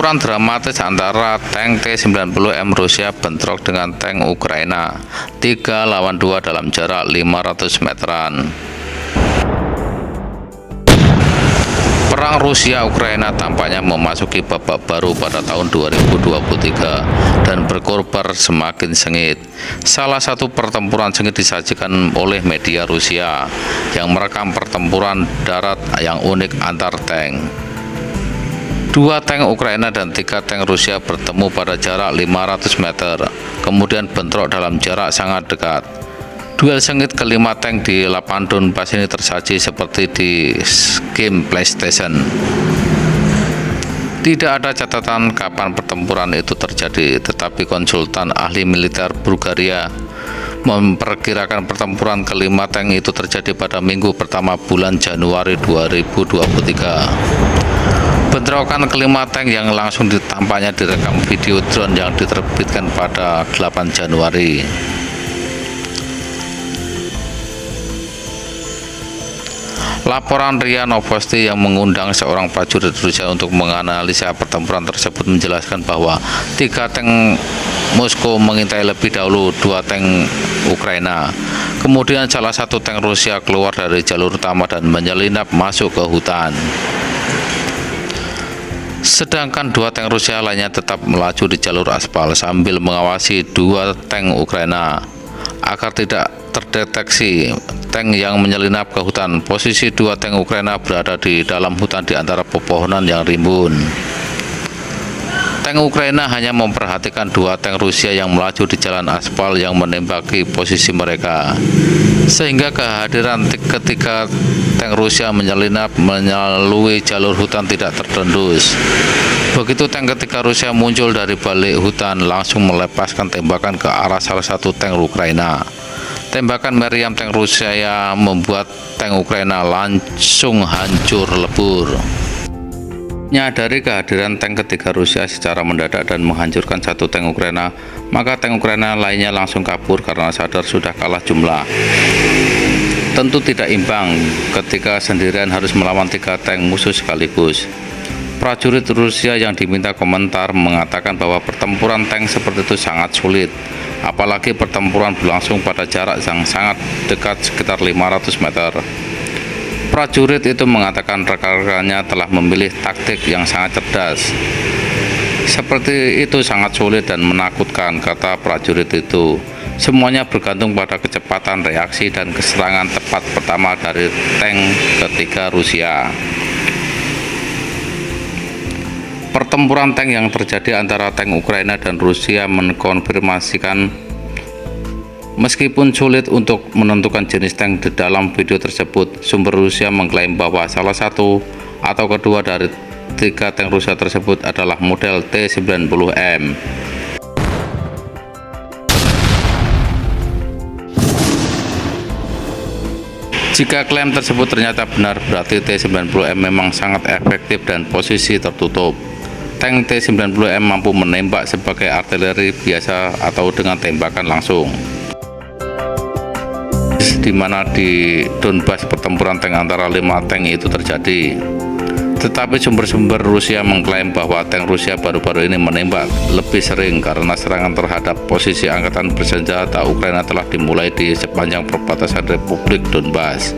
Pertempuran dramatis antara tank T-90M Rusia bentrok dengan tank Ukraina 3 lawan 2 dalam jarak 500 meteran. Perang Rusia-Ukraina tampaknya memasuki babak baru pada tahun 2023 dan berkobar semakin sengit. Salah satu pertempuran sengit disajikan oleh media Rusia yang merekam pertempuran darat yang unik antar tank. 2 tank Ukraina dan 3 tank Rusia bertemu pada jarak 500 meter, kemudian bentrok dalam jarak sangat dekat. Duel sengit kelima tank di lapangan Donbas ini tersaji seperti di game PlayStation. Tidak ada catatan kapan pertempuran itu terjadi, tetapi konsultan ahli militer Bulgaria memperkirakan pertempuran kelima tank itu terjadi pada minggu pertama bulan Januari 2023. Bentrokan kelima tank yang langsung tampaknya direkam video drone yang diterbitkan pada 8 Januari. Laporan RIA Novosti yang mengundang seorang prajurit Rusia untuk menganalisa pertempuran tersebut menjelaskan bahwa 3 tank Moskow mengintai lebih dahulu 2 tank Ukraina. Kemudian salah satu tank Rusia keluar dari jalur utama dan menyelinap masuk ke hutan. Sedangkan 2 tank Rusia lainnya tetap melaju di jalur aspal sambil mengawasi 2 tank Ukraina agar tidak terdeteksi tank yang menyelinap ke hutan. Posisi 2 tank Ukraina berada di dalam hutan di antara pepohonan yang rimbun. Tank Ukraina hanya memperhatikan 2 tank Rusia yang melaju di jalan aspal yang menembaki posisi mereka, sehingga kehadiran ketiga tank Rusia menyelinap melalui jalur hutan tidak tertembus. Begitu tank ketiga Rusia muncul dari balik hutan, langsung melepaskan tembakan ke arah salah satu tank Ukraina. Tembakan meriam tank Rusia membuat tank Ukraina langsung hancur lebur. Menyadari kehadiran tank ketiga Rusia secara mendadak dan menghancurkan satu tank Ukraina, maka tank Ukraina lainnya langsung kabur karena sadar sudah kalah jumlah. Tentu tidak imbang ketika sendirian harus melawan 3 tank musuh sekaligus. Prajurit Rusia yang diminta komentar mengatakan bahwa pertempuran tank seperti itu sangat sulit, apalagi pertempuran berlangsung pada jarak yang sangat dekat sekitar 500 meter. Prajurit itu mengatakan rekan-rekannya telah memilih taktik yang sangat cerdas. Seperti itu sangat sulit dan menakutkan, kata prajurit itu. Semuanya bergantung pada kecepatan reaksi dan keserangan tepat pertama dari tank ketiga Rusia. Pertempuran tank yang terjadi antara tank Ukraina dan Rusia mengkonfirmasikan meskipun sulit untuk menentukan jenis tank di dalam video tersebut, sumber Rusia mengklaim bahwa salah satu atau kedua dari 3 tank Rusia tersebut adalah model T-90M. Jika klaim tersebut ternyata benar, berarti T-90M memang sangat efektif dan posisi tertutup. Tank T-90M mampu menembak sebagai artileri biasa atau dengan tembakan langsung. Di mana di Donbas pertempuran tank antara 5 tank itu terjadi. Tetapi sumber-sumber Rusia mengklaim bahwa tank Rusia baru-baru ini menembak lebih sering karena serangan terhadap posisi angkatan bersenjata Ukraina telah dimulai di sepanjang perbatasan Republik Donbas.